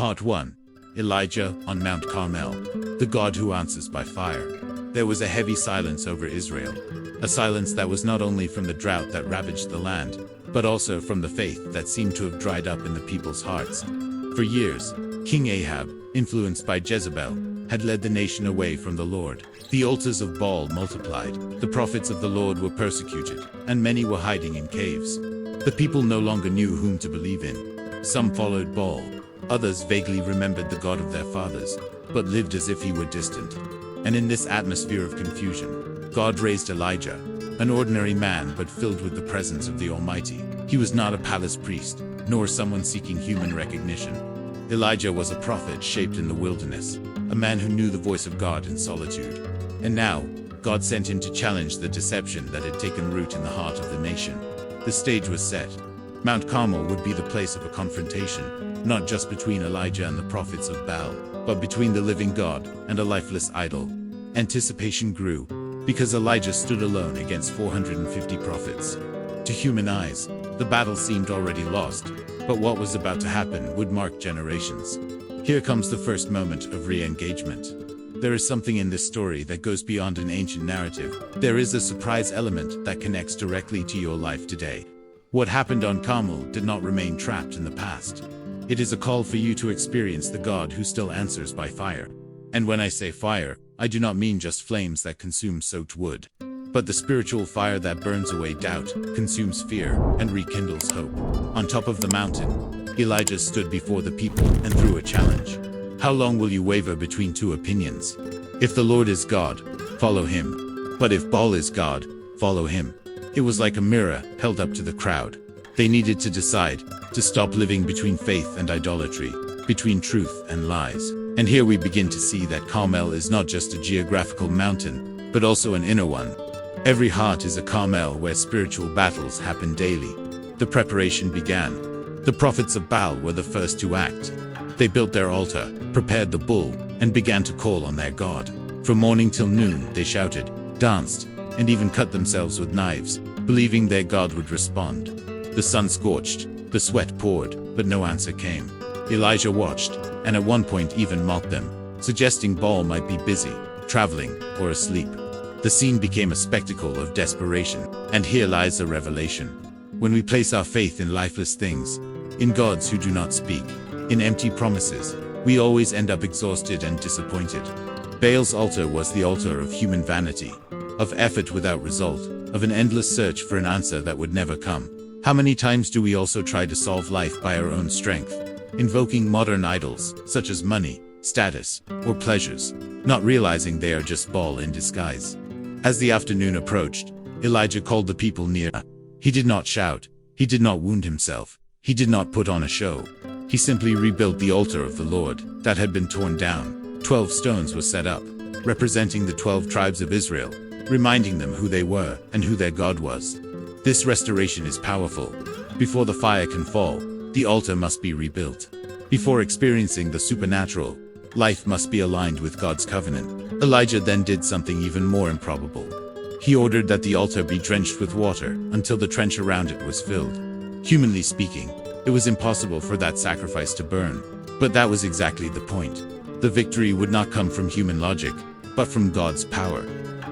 Part 1. Elijah on Mount Carmel, the God who answers by fire. There was a heavy silence over Israel, a silence that was not only from the drought that ravaged the land, but also from the faith that seemed to have dried up in the people's hearts. For years, King Ahab, influenced by Jezebel, had led the nation away from the Lord. The altars of Baal multiplied, the prophets of the Lord were persecuted, and many were hiding in caves. The people no longer knew whom to believe in. Some followed Baal, others vaguely remembered the God of their fathers, but lived as if he were distant. And in this atmosphere of confusion, God raised Elijah, an ordinary man but filled with the presence of the Almighty. He was not a palace priest, nor someone seeking human recognition. Elijah was a prophet shaped in the wilderness, a man who knew the voice of God in solitude. And now, God sent him to challenge the deception that had taken root in the heart of the nation. The stage was set. Mount Carmel would be the place of a confrontation, not just between Elijah and the prophets of Baal, but between the living God and a lifeless idol. Anticipation grew, because Elijah stood alone against 450 prophets. To human eyes, the battle seemed already lost, but what was about to happen would mark generations. Here comes the first moment of re-engagement. There is something in this story that goes beyond an ancient narrative. There is a surprise element that connects directly to your life today. What happened on Carmel did not remain trapped in the past. It is a call for you to experience the God who still answers by fire. And when I say fire, I do not mean just flames that consume soaked wood, but the spiritual fire that burns away doubt, consumes fear, and rekindles hope. On top of the mountain, Elijah stood before the people and threw a challenge. How long will you waver between two opinions? If the Lord is God, follow him. But if Baal is God, follow him. It was like a mirror held up to the crowd. They needed to decide, to stop living between faith and idolatry, between truth and lies. And here we begin to see that Carmel is not just a geographical mountain, but also an inner one. Every heart is a Carmel where spiritual battles happen daily. The preparation began. The prophets of Baal were the first to act. They built their altar, prepared the bull, and began to call on their God. From morning till noon, they shouted, danced, and even cut themselves with knives, believing their God would respond. The sun scorched, the sweat poured, but no answer came. Elijah watched, and at one point even mocked them, suggesting Baal might be busy, traveling, or asleep. The scene became a spectacle of desperation, and here lies a revelation. When we place our faith in lifeless things, in gods who do not speak, in empty promises, we always end up exhausted and disappointed. Baal's altar was the altar of human vanity, of effort without result, of an endless search for an answer that would never come. How many times do we also try to solve life by our own strength, invoking modern idols, such as money, status, or pleasures, not realizing they are just Baal in disguise? As the afternoon approached, Elijah called the people near. He did not shout, he did not wound himself, he did not put on a show. He simply rebuilt the altar of the Lord that had been torn down. 12 stones were set up, representing the 12 tribes of Israel, reminding them who they were and who their God was. This restoration is powerful. Before the fire can fall, the altar must be rebuilt. Before experiencing the supernatural, life must be aligned with God's covenant. Elijah then did something even more improbable. He ordered that the altar be drenched with water until the trench around it was filled. Humanly speaking, it was impossible for that sacrifice to burn. But that was exactly the point. The victory would not come from human logic, but from God's power.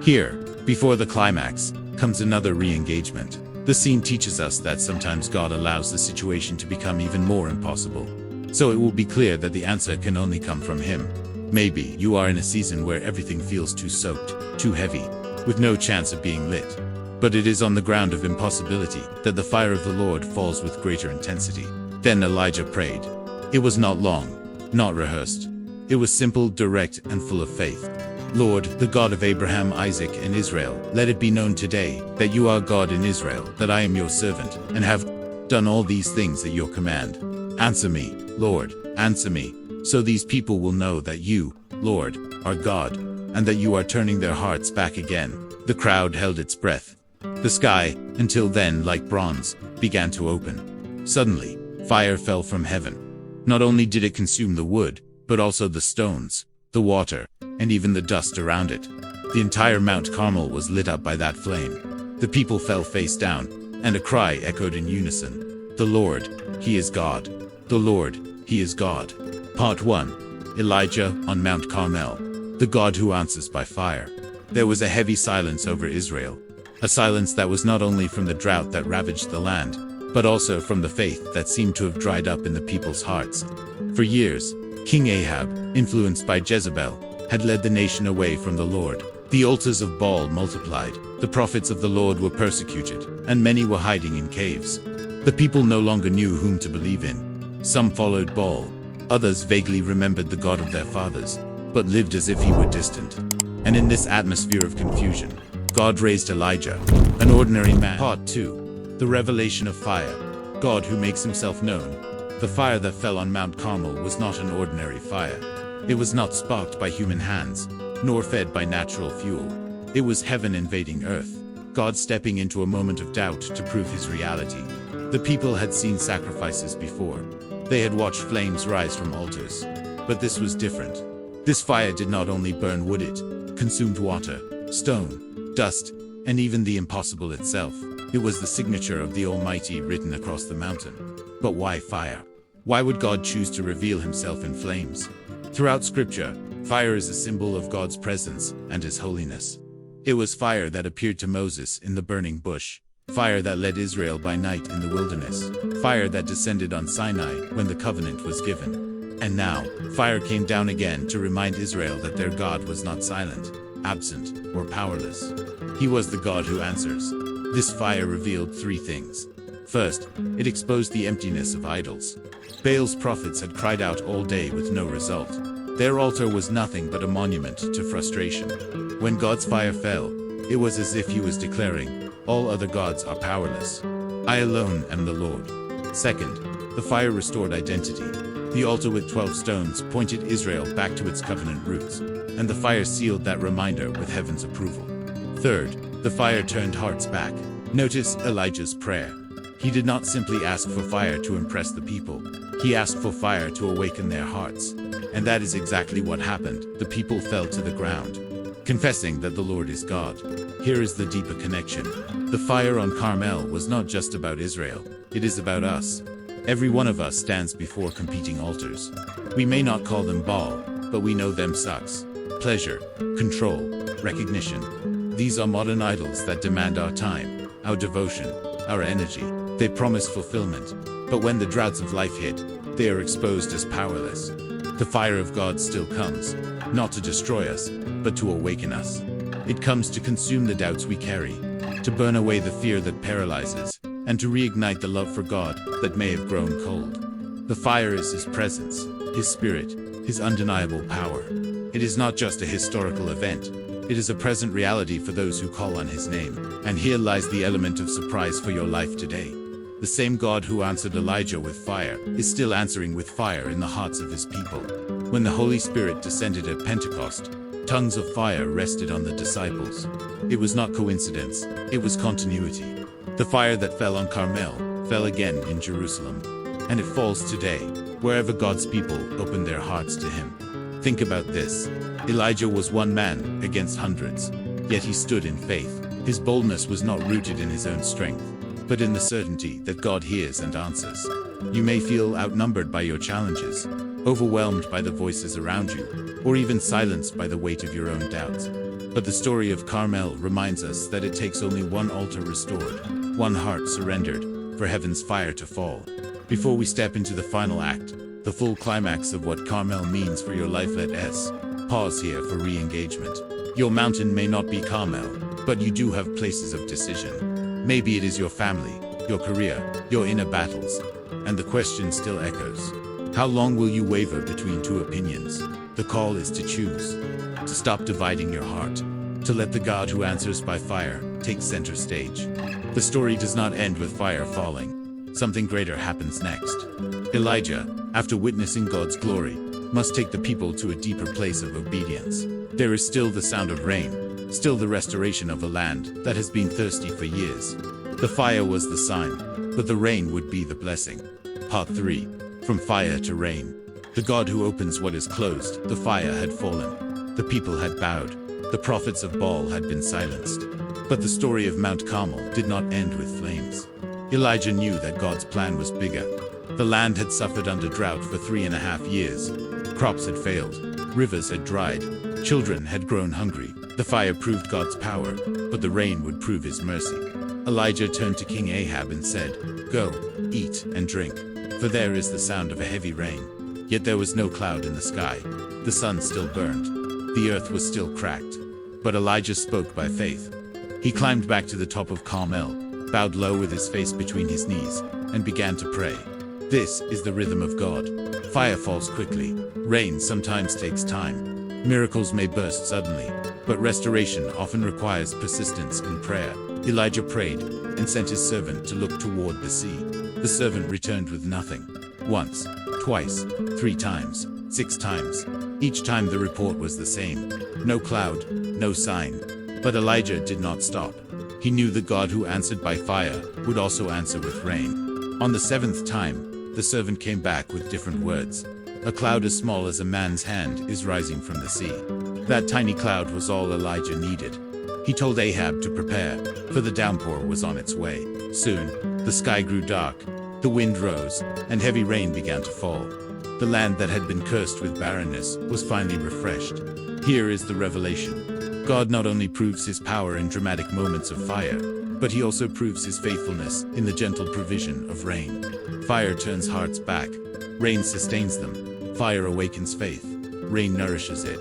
Here, before the climax, comes another re-engagement. The scene teaches us that sometimes God allows the situation to become even more impossible, so it will be clear that the answer can only come from him. Maybe you are in a season where everything feels too soaked, too heavy, with no chance of being lit. But it is on the ground of impossibility that the fire of the Lord falls with greater intensity. Then Elijah prayed. It was not long, not rehearsed. It was simple, direct, and full of faith. Lord, the God of Abraham, Isaac, and Israel, let it be known today that you are God in Israel, that I am your servant, and have done all these things at your command. Answer me, Lord, answer me, so these people will know that you, Lord, are God, and that you are turning their hearts back again. The crowd held its breath. The sky, until then like bronze, began to open. Suddenly, fire fell from heaven. Not only did it consume the wood, but also the stones, the water, and even the dust around it. The entire Mount Carmel was lit up by that flame. The people fell face down, and a cry echoed in unison. The Lord, He is God. The Lord, He is God. Part 1. Elijah on Mount Carmel. The God who answers by fire. There was a heavy silence over Israel. A silence that was not only from the drought that ravaged the land, but also from the faith that seemed to have dried up in the people's hearts. For years, King Ahab, influenced by Jezebel, had led the nation away from the Lord. The altars of Baal multiplied, the prophets of the Lord were persecuted, and many were hiding in caves. The people no longer knew whom to believe in. Some followed Baal, others vaguely remembered the God of their fathers, but lived as if he were distant. And in this atmosphere of confusion, God raised Elijah, an ordinary man. Part 2. The revelation of fire. God who makes himself known. The fire that fell on Mount Carmel was not an ordinary fire. It was not sparked by human hands, nor fed by natural fuel. It was heaven invading earth, God stepping into a moment of doubt to prove his reality. The people had seen sacrifices before. They had watched flames rise from altars. But this was different. This fire did not only burn wood, it consumed water, stone, dust, and even the impossible itself. It was the signature of the Almighty written across the mountain. But why fire? Why would God choose to reveal himself in flames? Throughout Scripture, fire is a symbol of God's presence and his holiness. It was fire that appeared to Moses in the burning bush, fire that led Israel by night in the wilderness, fire that descended on Sinai when the covenant was given. And now, fire came down again to remind Israel that their God was not silent, absent, or powerless. He was the God who answers. This fire revealed three things. First, it exposed the emptiness of idols. Baal's prophets had cried out all day with no result. Their altar was nothing but a monument to frustration. When God's fire fell, it was as if he was declaring, "All other gods are powerless. I alone am the Lord." Second, the fire restored identity. The altar with 12 stones pointed Israel back to its covenant roots, and the fire sealed that reminder with heaven's approval. Third, the fire turned hearts back. Notice Elijah's prayer. He did not simply ask for fire to impress the people. He asked for fire to awaken their hearts. And that is exactly what happened. The people fell to the ground, confessing that the Lord is God. Here is the deeper connection. The fire on Carmel was not just about Israel. It is about us. Every one of us stands before competing altars. We may not call them Baal, but we know them sucks. Pleasure, control, recognition. These are modern idols that demand our time, our devotion, our energy. They promise fulfillment, but when the droughts of life hit, they are exposed as powerless. The fire of God still comes, not to destroy us, but to awaken us. It comes to consume the doubts we carry, to burn away the fear that paralyzes, and to reignite the love for God that may have grown cold. The fire is his presence, his spirit, his undeniable power. It is not just a historical event. It is a present reality for those who call on his name. And here lies the element of surprise for your life today. The same God who answered Elijah with fire is still answering with fire in the hearts of his people. When the Holy Spirit descended at Pentecost, tongues of fire rested on the disciples. It was not coincidence, it was continuity. The fire that fell on Carmel fell again in Jerusalem. And it falls today, wherever God's people open their hearts to him. Think about this. Elijah was one man against hundreds, yet he stood in faith. His boldness was not rooted in his own strength, but in the certainty that God hears and answers. You may feel outnumbered by your challenges, overwhelmed by the voices around you, or even silenced by the weight of your own doubts. But the story of Carmel reminds us that it takes only one altar restored, one heart surrendered, for heaven's fire to fall. Before we step into the final act, the full climax of what Carmel means for your life, let us pause here for re-engagement. Your mountain may not be Carmel, but you do have places of decision. Maybe it is your family, your career, your inner battles, and the question still echoes. How long will you waver between two opinions? The call is to choose, to stop dividing your heart, to let the God who answers by fire take center stage. The story does not end with fire falling. Something greater happens next. Elijah, after witnessing God's glory, must take the people to a deeper place of obedience. There is still the sound of rain, still the restoration of a land that has been thirsty for years. The fire was the sign, but the rain would be the blessing. Part 3. From fire to rain. The God who opens what is closed. The fire had fallen. The people had bowed. The prophets of Baal had been silenced. But the story of Mount Carmel did not end with flames. Elijah knew that God's plan was bigger. The land had suffered under drought for 3.5 years, Crops had failed. Rivers had dried. Children had grown hungry. The fire proved God's power, but the rain would prove his mercy. Elijah turned to King Ahab and said, "Go, eat and drink, for there is the sound of a heavy rain." Yet there was no cloud in the sky. The sun still burned. The earth was still cracked. But Elijah spoke by faith. He climbed back to the top of Carmel, bowed low with his face between his knees, and began to pray. This is the rhythm of God. Fire falls quickly. Rain sometimes takes time. Miracles may burst suddenly, but restoration often requires persistence in prayer. Elijah prayed and sent his servant to look toward the sea. The servant returned with nothing. Once, twice, 3 times, 6 times. Each time the report was the same. No cloud, no sign. But Elijah did not stop. He knew the God who answered by fire would also answer with rain. On the 7th time, the servant came back with different words. A cloud as small as a man's hand is rising from the sea. That tiny cloud was all Elijah needed. He told Ahab to prepare, for the downpour was on its way. Soon, the sky grew dark, the wind rose, and heavy rain began to fall. The land that had been cursed with barrenness was finally refreshed. Here is the revelation. God not only proves his power in dramatic moments of fire, but he also proves his faithfulness in the gentle provision of rain. Fire turns hearts back. Rain sustains them. Fire awakens faith. Rain nourishes it.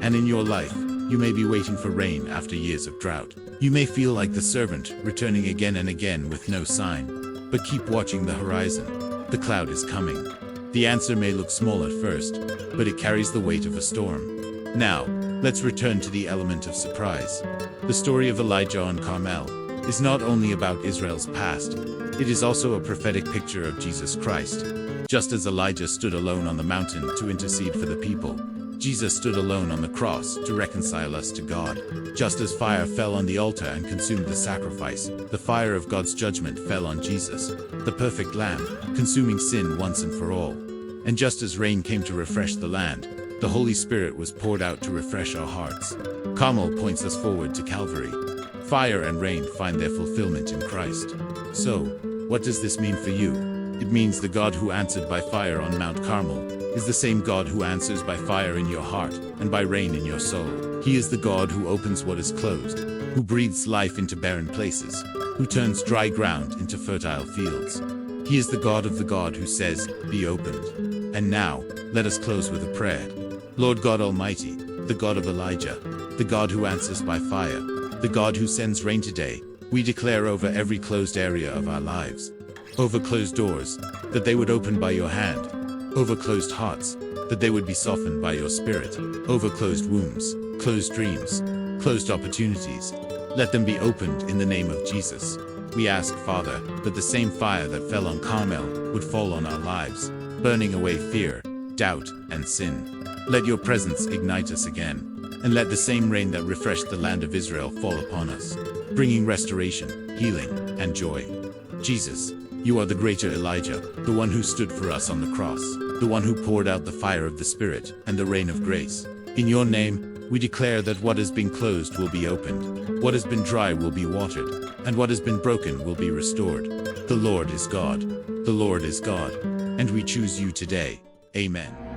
And in your life, you may be waiting for rain after years of drought. You may feel like the servant, returning again and again with no sign. But keep watching the horizon. The cloud is coming. The answer may look small at first, but it carries the weight of a storm. Now, let's return to the element of surprise. The story of Elijah on Carmel is not only about Israel's past, it is also a prophetic picture of Jesus Christ. Just as Elijah stood alone on the mountain to intercede for the people, Jesus stood alone on the cross to reconcile us to God. Just as fire fell on the altar and consumed the sacrifice, the fire of God's judgment fell on Jesus, the perfect Lamb, consuming sin once and for all. And just as rain came to refresh the land, the Holy Spirit was poured out to refresh our hearts. Carmel points us forward to Calvary. Fire and rain find their fulfillment in Christ. So, what does this mean for you? It means the God who answered by fire on Mount Carmel is the same God who answers by fire in your heart and by rain in your soul. He is the God who opens what is closed, who breathes life into barren places, who turns dry ground into fertile fields. He is the God of the God who says, "Be opened." And now, let us close with a prayer. Lord God Almighty, the God of Elijah, the God who answers by fire, the God who sends rain today, we declare over every closed area of our lives, over closed doors, that they would open by your hand, over closed hearts, that they would be softened by your Spirit, over closed wombs, closed dreams, closed opportunities. Let them be opened in the name of Jesus. We ask, Father, that the same fire that fell on Carmel would fall on our lives, burning away fear, doubt, and sin. Let your presence ignite us again, and let the same rain that refreshed the land of Israel fall upon us, bringing restoration, healing, and joy. Jesus, you are the greater Elijah, the one who stood for us on the cross, the one who poured out the fire of the Spirit and the rain of grace. In your name, we declare that what has been closed will be opened, what has been dry will be watered, and what has been broken will be restored. The Lord is God. The Lord is God. And we choose you today. Amen.